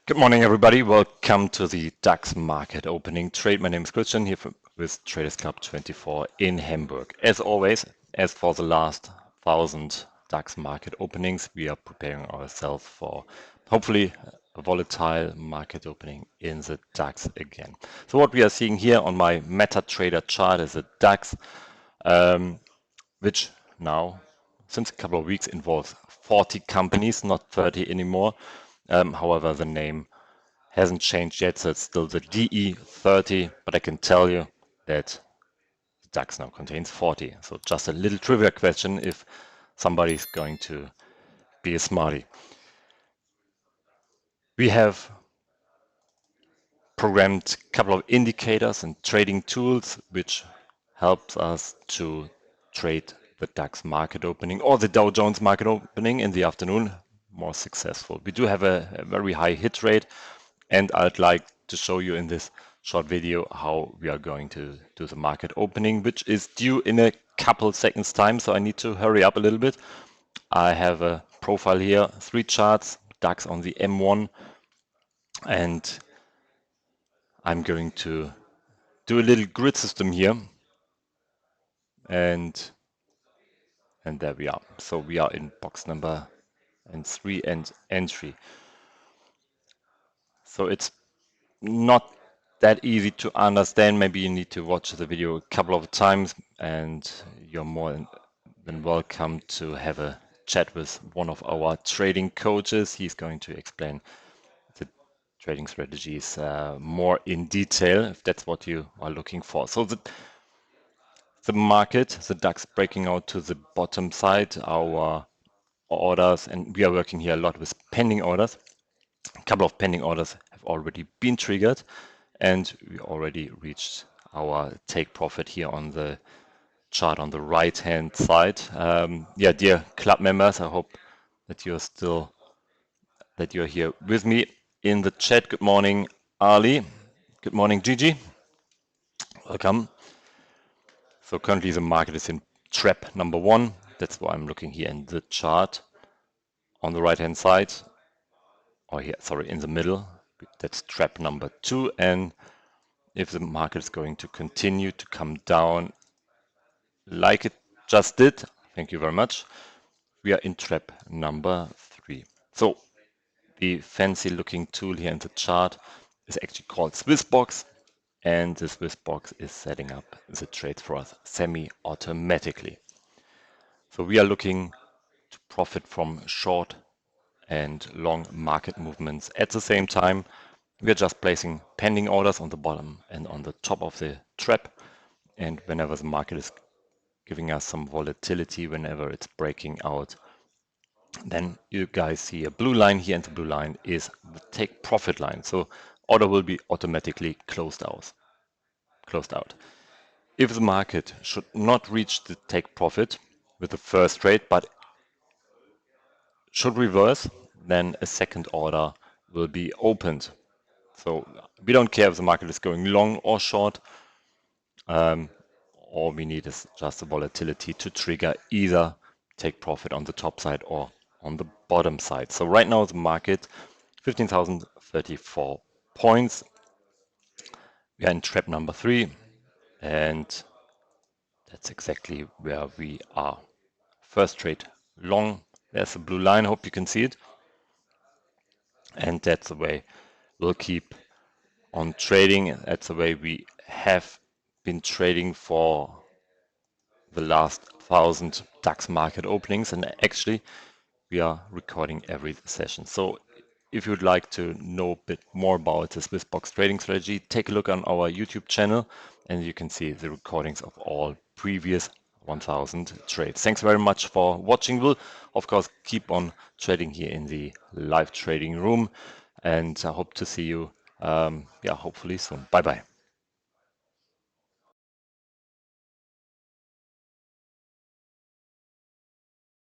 Good morning, everybody. Welcome to the DAX market opening trade. My name is Christian here with TradersClub24 in Hamburg. As always, as for the last 1,000 DAX market openings, we are preparing ourselves for hopefully a volatile market opening in the DAX again. So what we are seeing here on my MetaTrader chart is a DAX, which now, since a couple of weeks, involves 40 companies, not 30 anymore. However, the name hasn't changed yet, so it's still the DE30, but I can tell you that the DAX now contains 40. So just a little trivia question if somebody's going to be a smarty. We have programmed a couple of indicators and trading tools which helps us to trade the DAX market opening or the Dow Jones market opening in the afternoon more successful. We do have a very high hit rate, and I'd like to show you in this short video how we are going to do the market opening, which is due in a couple seconds time, so I need to hurry up a little bit. I have a profile here, 3 charts, DAX on the M1, and I'm going to do a little grid system here, and there we are. So we are in box number 3 and entry. So it's not that easy to understand. Maybe you need to watch the video a couple of times, and you're more than welcome to have a chat with one of our trading coaches. He's going to explain the trading strategies more in detail if that's what you are looking for. So the market, the DAX breaking out to the bottom side, our orders, and we are working here a lot with pending orders. A couple of pending orders have already been triggered, and we already reached our take profit here on the chart on the right hand side. Yeah, dear club members, I hope that you're here with me in the chat. Good morning, Ali. Good morning, Gigi. Welcome. So currently the market is in trap number 1. That's why I'm looking here in the chart on the right hand side, or here, sorry, in the middle. That's trap number 2, and if the market is going to continue to come down like it just did, thank you very much, we are in trap number 3. So the fancy looking tool here in the chart is actually called SwissBox, and the SwissBox is setting up the trades for us semi-automatically. So we are looking to profit from short and long market movements at the same time. We are just placing pending orders on the bottom and on the top of the trap, and whenever the market is giving us some volatility, whenever it's breaking out, then you guys see a blue line here, and the blue line is the take profit line. So order will be automatically closed out. If the market should not reach the take profit with the first trade, but should reverse, then a second order will be opened. So we don't care if the market is going long or short. All we need is just the volatility to trigger either take profit on the top side or on the bottom side. So right now the market 15,034 points. We are in trap number 3, and that's exactly where we are. First trade long, there's a blue line, hope you can see it, and that's the way we'll keep on trading. That's the way we have been trading for the last 1,000 DAX market openings, and actually we are recording every session. So if you would like to know a bit more about the SwissBox trading strategy, take a look on our YouTube channel, and you can see the recordings of all previous 1,000 trades. Thanks very much for watching. We'll of course keep on trading here in the live trading room, and I hope to see you hopefully soon. Bye bye.